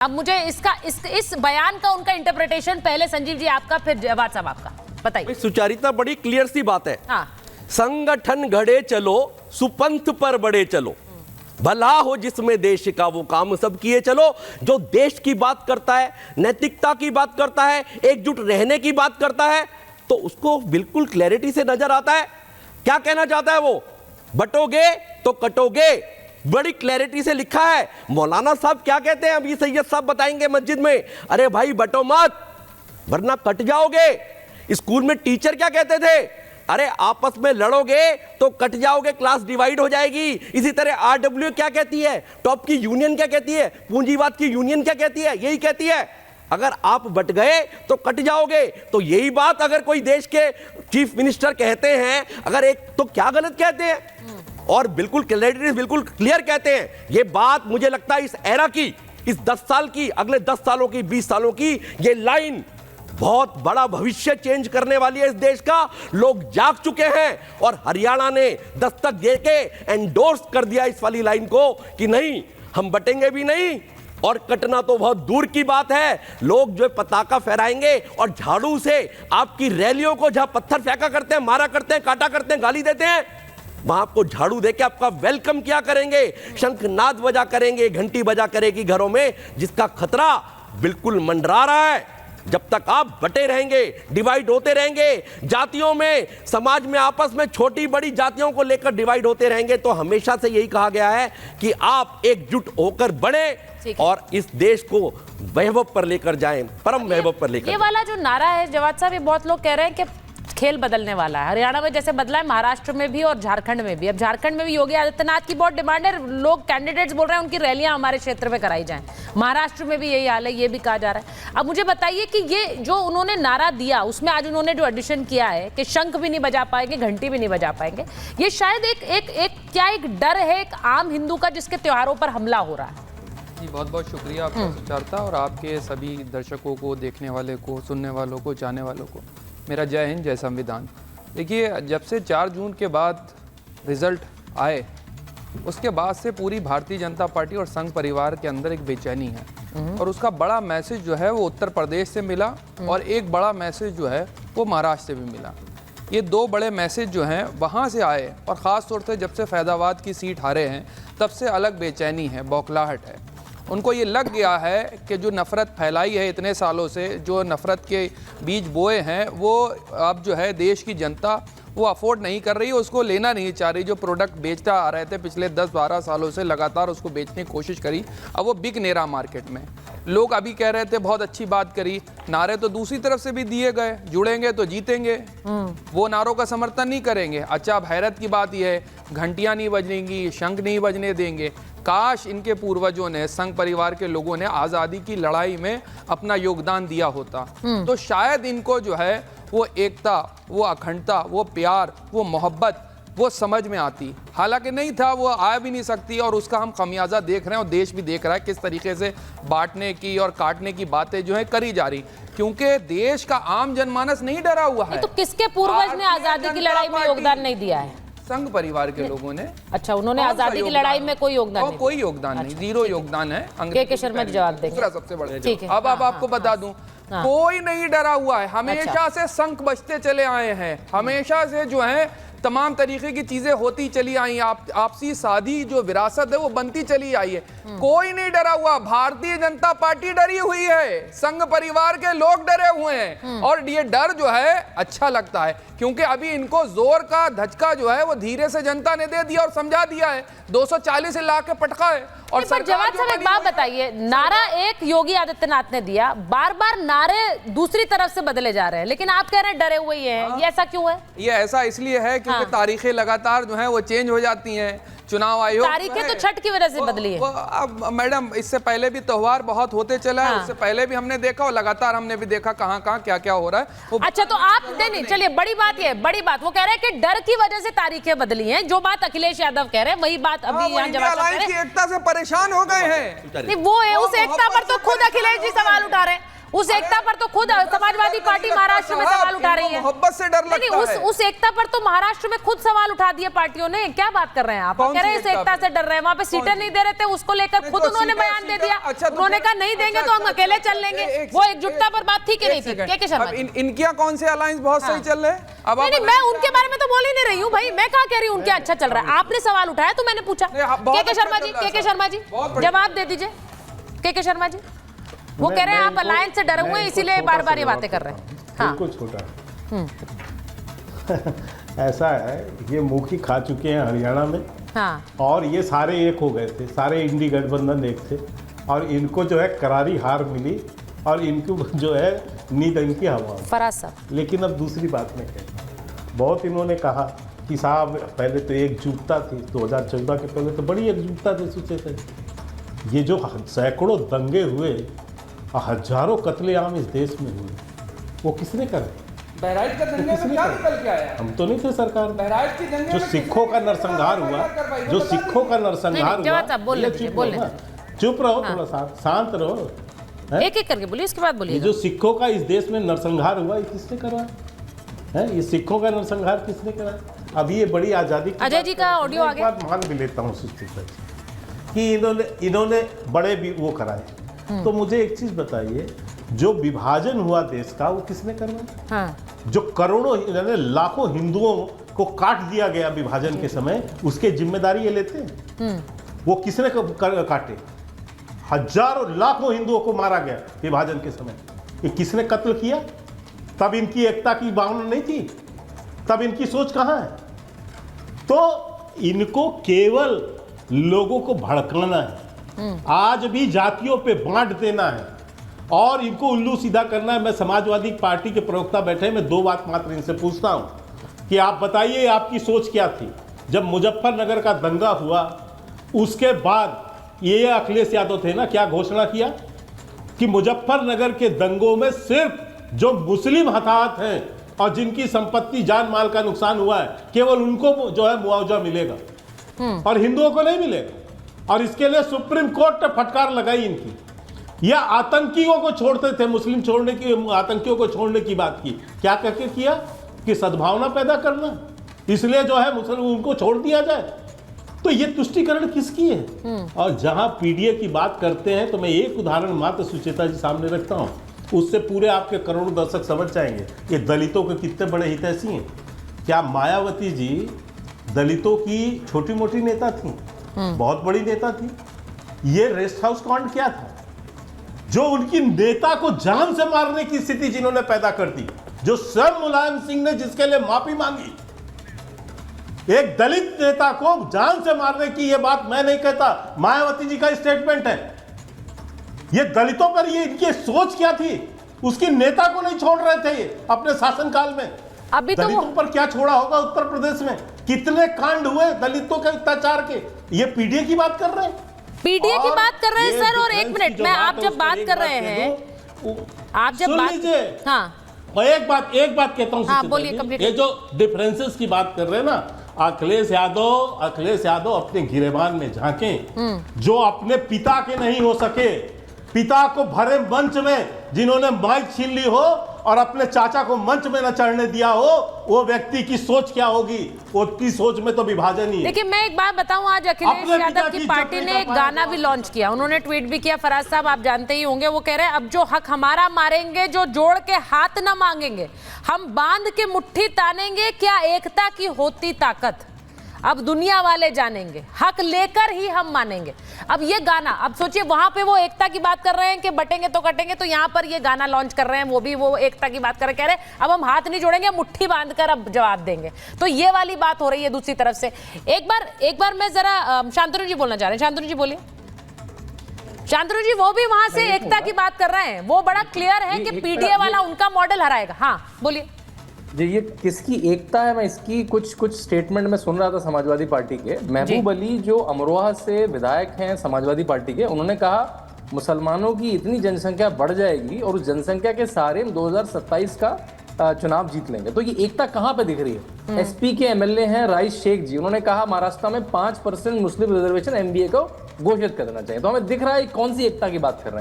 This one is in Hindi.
अब मुझे इस बयान का उनका इंटरप्रिटेशन पहले संजीव जी आपका, फिर जवाब साहब आपका बताइए। सुचारिता बड़ी क्लियर सी बात है। हाँ। संगठन घड़े चलो, सुपंथ पर बड़े चलो, भला हो जिसमें देश का वो काम सब किए चलो। जो देश की बात करता है, नैतिकता की बात करता है, एकजुट रहने की बात करता है, तो उसको बिल्कुल क्लैरिटी से नजर आता है क्या कहना चाहता है वो। बटोगे तो कटोगे, बड़ी क्लैरिटी से लिखा है। मौलाना साहब क्या कहते हैं, अभी सैयद साहब बताएंगे मस्जिद में, अरे भाई बटो मत वरना कट जाओगे। स्कूल में टीचर क्या कहते थे, अरे आपस में लड़ोगे तो कट जाओगे, क्लास डिवाइड हो जाएगी। इसी तरह आरडब्ल्यू क्या कहती है, टॉप की यूनियन क्या कहती है, पूंजीवाद की यूनियन क्या कहती है, यही कहती है अगर आप बट गए तो कट जाओगे। तो यही बात अगर कोई देश के चीफ मिनिस्टर कहते हैं, अगर एक तो क्या गलत कहते हैं, और बिल्कुल क्लैरिटी, बिल्कुल क्लियर कहते हैं। ये बात मुझे लगता है इस एरा की, इस 10 साल की, अगले 10 सालों की, 20 सालों की ये लाइन बहुत बड़ा भविष्य चेंज करने वाली है इस देश का। लोग जाग चुके हैं और हरियाणा ने दस्तक देके एंडोर्स कर दिया इस वाली लाइन को कि नहीं, हम बटेंगे भी नहीं और कटना तो बहुत दूर की बात है। लोग जो पताका फहराएंगे और झाड़ू से आपकी रैलियों को, जहां पत्थर फेंका करते हैं, मारा करते हैं, काटा करते हैं, गाली देते हैं, वहां आपको झाड़ू देके आपका वेलकम किया करेंगे, शंखनाद बजा करेंगे, घंटी बजा करेगी घरों में, जिसका खतरा बिल्कुल मंडरा रहा है। जब तक आप बटे रहेंगे, डिवाइड होते रहेंगे, जातियों में, समाज में आपस में छोटी बड़ी जातियों को लेकर डिवाइड होते रहेंगे, तो हमेशा से यही कहा गया है कि आप एकजुट होकर बढ़े और इस देश को वैभव पर लेकर जाएं, परम वैभव पर लेकर। ये वाला जो नारा है जवाद साहब, ये बहुत लोग कह रहे हैं कि खेल बदलने वाला है। हरियाणा में जैसे बदला है, महाराष्ट्र में भी और झारखंड में भी। अब झारखंड में भी योगी आदित्यनाथ की बहुत डिमांड है, लोग कैंडिडेट्स बोल रहे हैं उनकी रैलियां हमारे क्षेत्र में कराई जाएं। महाराष्ट्र में भी यही हाल है, ये भी कहा जा रहा है। अब मुझे बताइए कि ये जो उन्होंने नारा दिया, उसमें आज उन्होंने जो एडिशन किया है कि शंख भी नहीं बजा पाएंगे, घंटी भी नहीं बजा पाएंगे, ये शायद एक डर है एक आम हिंदू का, जिसके त्योहारों पर हमला हो रहा है। जी बहुत बहुत शुक्रिया आपका सुचारता, और आपके सभी दर्शकों को, देखने वाले को, सुनने वालों को, चाहने वालों को मेरा जय हिंद, जय संविधान। देखिए, जब से 4 जून के बाद रिजल्ट आए, उसके बाद से पूरी भारतीय जनता पार्टी और संघ परिवार के अंदर एक बेचैनी है, और उसका बड़ा मैसेज जो है वो उत्तर प्रदेश से मिला, और एक बड़ा मैसेज जो है वो महाराष्ट्र से भी मिला। ये 2 बड़े मैसेज जो हैं वहाँ से आए, और ख़ास तौर से जब से फैज़ाबाद की सीट हारे हैं तब से अलग बेचैनी है, बौखलाहट है। उनको ये लग गया है कि जो नफ़रत फैलाई है इतने सालों से, जो नफ़रत के बीज बोए हैं, वो अब जो है देश की जनता वो अफोर्ड नहीं कर रही, उसको लेना नहीं चाह रही। जो प्रोडक्ट बेचता आ रहे थे पिछले 10-12 सालों से लगातार उसको बेचने की कोशिश करी, अब वो बिक नहीं रहा मार्केट में। लोग अभी कह रहे थे, बहुत अच्छी बात करी, नारे तो दूसरी तरफ से भी दिए गए, जुड़ेंगे तो जीतेंगे, वो नारों का समर्थन नहीं करेंगे। अच्छा, अब हैरत की बात यह है, घंटियां नहीं बजेंगी, शंख नहीं बजने देंगे। काश इनके पूर्वजों ने, संघ परिवार के लोगों ने आज़ादी की लड़ाई में अपना योगदान दिया होता, तो शायद इनको जो है वो एकता, वो अखंडता, वो प्यार, वो मोहब्बत वो समझ में आती। हालांकि नहीं था, वो आ भी नहीं सकती, और उसका हम खमियाजा देख रहे हैं, और देश भी देख रहा है किस तरीके से बांटने की और काटने की बातें जो है करी जा रही, क्योंकि देश का आम जनमानस नहीं डरा हुआ है। तो किसके पूर्वज ने आज़ादी की लड़ाई में योगदान नहीं दिया है? संघ परिवार के लोगों ने। अच्छा, उन्होंने आज़ादी की लड़ाई में कोई योगदान नहीं? कोई योगदान नहीं, जीरो योगदान है। के शर्मा जवाब देंगे। दूसरा सबसे बड़ा ठीक है। अब आपको बता दूं, कोई नहीं डरा हुआ है, हमेशा से शंख बजते चले आए हैं, हमेशा से जो है तमाम तरीके की चीजें होती चली आई, आपसी साधी जो विरासत है वो बनती चली आई है। कोई नहीं डरा हुआ, भारतीय जनता पार्टी डरी हुई है, संघ परिवार के लोग डरे हुए हैं, और ये डर जो है अच्छा लगता है, क्योंकि अभी इनको जोर का धचका जो है वो धीरे से जनता ने दे दिया और समझा दिया है। 240 लाख के पटका है। और जवाब साहब एक बात बताइए, नारा एक योगी आदित्यनाथ ने दिया, बार बार नारे दूसरी तरफ से बदले जा रहे हैं, लेकिन आप कह रहे हैं डरे हुए ही हैं, ये ऐसा क्यों है? ये ऐसा इसलिए है क्योंकि तारीखें लगातार जो है वो चेंज हो जाती हैं। चुनाव आयोग तारीखें तो छठ की वजह से बदली है। अब मैडम, इससे पहले भी त्योहार बहुत होते चला है, उससे पहले भी हमने देखा, और लगातार हमने भी देखा कहाँ क्या क्या हो रहा है। अच्छा, तो आप नहीं, चलिए, बड़ी बात ये, बड़ी बात वो कह रहे हैं कि डर की वजह से तारीखें बदली हैं। जो बात अखिलेश यादव कह रहे हैं वही बात अभी यहाँ जवाब की एकता से परेशान हो गए हैं। वो है, उस एकता पर तो खुद अखिलेश जी सवाल उठा रहे हैं। उस एकता पर तो खुद समाजवादी पार्टी महाराष्ट्र में सवाल उठा रही है। मोहब्बत से डर लगता है। उस एकता पर तो महाराष्ट्र में खुद सवाल उठा दिए पार्टियों ने। क्या बात कर रहे हैं आप? कह रहे हैं इस एकता से डर रहे हैं। वहां पे सीटें नहीं दे रहे थे, उसको लेकर खुद उन्होंने बयान दे दिया। उन्होंने कहा नहीं देंगे तो हम अकेले चल लेंगे। वो एकजुटता पर बात थी कि नहीं थी? के शर्मा जी, इनके यहाँ कौन से अलायंस बहुत सही चल रहे हैं? अब नहीं, मैं उनके बारे में तो बोल ही नहीं रही हूँ भाई। मैं कहा कह रही हूँ उनके अच्छा चल रहा है। आपने सवाल उठाया तो मैंने पूछा। के शर्मा जी, के शर्मा जी जवाब दे दीजिए। के शर्मा जी वो कह रहे हैं आप अलायंस से डरे हुए इसीलिए बार बार ये बातें कर रहे हैं। हाँ बिल्कुल छोटा ऐसा है, ये मुखी खा चुके हैं हरियाणा में। हाँ और ये सारे एक हो गए थे, सारे इंडी गठबंधन एक थे और इनको जो है करारी हार मिली और इनको जो है नींद इनकी हवा। फराज साहब लेकिन अब दूसरी बात में कह, बहुत इन्होंने कहा कि साहब पहले तो एकजुटता थी, 2014 के पहले तो बड़ी एकजुटता थी सोचे थे। ये जो सैकड़ों दंगे हुए, हजारों कत्लेआम इस देश में हुए, वो किसने करे? बहराइच का दंगे में क्या निकल के आया? हम तो नहीं थे सरकार। बहराइच की दंगे जो में सिखों का नरसंहार हुआ, जो सिखों का नरसंहार हुआ, जवाब साहब बोलने दीजिए, बोलने चुप रहो, थोड़ा सा शांत रहो। एक एक करके बोलिए, उसके बाद बोलिए। ये जो सिखों का इस देश में नरसंहार हुआ, ये किसने करा है? ये सिखों का नरसंहार किसने करा? अभी ये बड़ी आजादी की अजय जी का ऑडियो आ गया। बात मान भी लेता हूँ कि इन्होंने बड़े भी वो कराए। तो मुझे एक चीज बताइए, जो विभाजन हुआ देश का वो किसने करवाया? हाँ जो करोड़ों लाखों हिंदुओं को काट दिया गया विभाजन के समय, उसके जिम्मेदारी ये लेते हैं? वो किसने काटे? हजारों लाखों हिंदुओं को मारा गया विभाजन के समय, ये किसने कत्ल किया? तब इनकी एकता की भावना नहीं थी, तब इनकी सोच कहाँ है? तो इनको केवल लोगों को भड़काना है, आज भी जातियों पे बांट देना है और इनको उल्लू सीधा करना है। मैं समाजवादी पार्टी के प्रवक्ता बैठे, मैं दो बात मात्र इनसे पूछता हूं कि आप बताइए आपकी सोच क्या थी जब मुजफ्फरनगर का दंगा हुआ? उसके बाद ये अखिलेश यादव थे ना, क्या घोषणा किया कि मुजफ्फरनगर के दंगों में सिर्फ जो मुस्लिम हताहत हैं और जिनकी संपत्ति जान माल का नुकसान हुआ है, केवल उनको जो है मुआवजा मिलेगा और हिंदुओं को नहीं मिलेगा। और इसके लिए सुप्रीम कोर्ट ने फटकार लगाई इनकी। या आतंकियों को छोड़ते थे, मुस्लिम छोड़ने की, आतंकियों को छोड़ने की बात की, क्या करके किया कि सद्भावना पैदा करना, इसलिए जो है मुस्लिम उनको छोड़ दिया जाए। तो ये तुष्टिकरण किसकी है? और जहां पीडीए की बात करते हैं तो मैं एक उदाहरण मात्र सुचेता जी सामने रखता हूं, उससे पूरे आपके करोड़ों दर्शक समझ जाएंगे ये दलितों के कितने बड़े हितैषी हैं। क्या मायावती जी दलितों की छोटी मोटी नेता थी? बहुत बड़ी नेता थी। ये रेस्ट हाउस कांड क्या था? जो उनकी नेता को जान से मारने की स्थिति जिन्होंने पैदा कर दी, जो स्वयं मुलायम सिंह ने जिसके लिए माफी मांगी, एक दलित नेता को जान से मारने की, ये बात मैं नहीं कहता, मायावती जी का स्टेटमेंट है। ये दलितों पर ये इनकी सोच क्या थी? उसकी नेता को नहीं छोड़ रहे थे ये अपने शासनकाल में। अभी तो दलितों पर क्या छोड़ा होगा? उत्तर प्रदेश में कितने कांड हुए दलितों के अत्याचार के? ये पीडीए की बात कर रहे हैं, पीडीए की बात कर रहे हैं सर। और एक मिनट में, आप जब बात कर रहे हैं, आप जब बात, हाँ मैं एक बात कहता हूं, हाँ बोलिए कंप्लीट। ये जो डिफरेंसेस की बात कर रहे हैं ना, अखिलेश यादव अपने गिरेबान में झांकें, जो अपने पिता के नहीं हो सके, पिता को भरे मंच में जिन्होंने माइक छीन ली हो और अपने चाचा को मंच में न चढ़ने दिया हो, वो व्यक्ति की सोच क्या होगी? उसकी सोच में तो विभाजन ही है। देखिए मैं एक बात बताऊं, आज अखिलेश यादव की पार्टी ने एक गाना भी लॉन्च किया, उन्होंने ट्वीट भी किया। फराज साहब आप जानते ही होंगे, वो कह रहे हैं अब जो हक हमारा मारेंगे, जो जोड़ के हाथ न मांगेंगे, हम बांध के मुट्ठी तानेंगे, क्या एकता की होती ताकत अब दुनिया वाले जानेंगे, हक लेकर ही हम मानेंगे। अब ये गाना, अब सोचिए वहां पे वो एकता की बात कर रहे हैं कि बटेंगे तो कटेंगे, तो यहाँ पर ये गाना लॉन्च कर रहे हैं, वो भी वो एकता की बात कर रहे हैं, कह रहे हैं अब हम हाथ नहीं जोड़ेंगे, मुट्ठी बांधकर अब जवाब देंगे। तो ये वाली बात हो रही है दूसरी तरफ से। एक बार मैं जरा शांतनु जी बोलना चाह रहे हैं। शांतनु जी बोलिए। शांतनु जी वो भी वहां से एकता की बात कर रहे हैं, वो बड़ा क्लियर है कि पीडीए वाला उनका मॉडल हराएगा। हाँ बोलिए जी। ये किसकी एकता है? मैं इसकी कुछ स्टेटमेंट में सुन रहा था समाजवादी पार्टी के। महबूब अली जो अमरोहा से विधायक हैं समाजवादी पार्टी के, उन्होंने कहा मुसलमानों की इतनी जनसंख्या बढ़ जाएगी और उस जनसंख्या के सहारे हम 2027 का चुनाव जीत लेंगे। तो ये एकता कहाँ पे दिख रही है? एसपी के एमएलए हैं राइस शेख जी, उन्होंने कहा महाराष्ट्र में 5% मुस्लिम रिजर्वेशन एमबीए को घोषित कर देना चाहिए। तो हमें दिख रहा है कौन सी एकता की बात कर रहे हैं।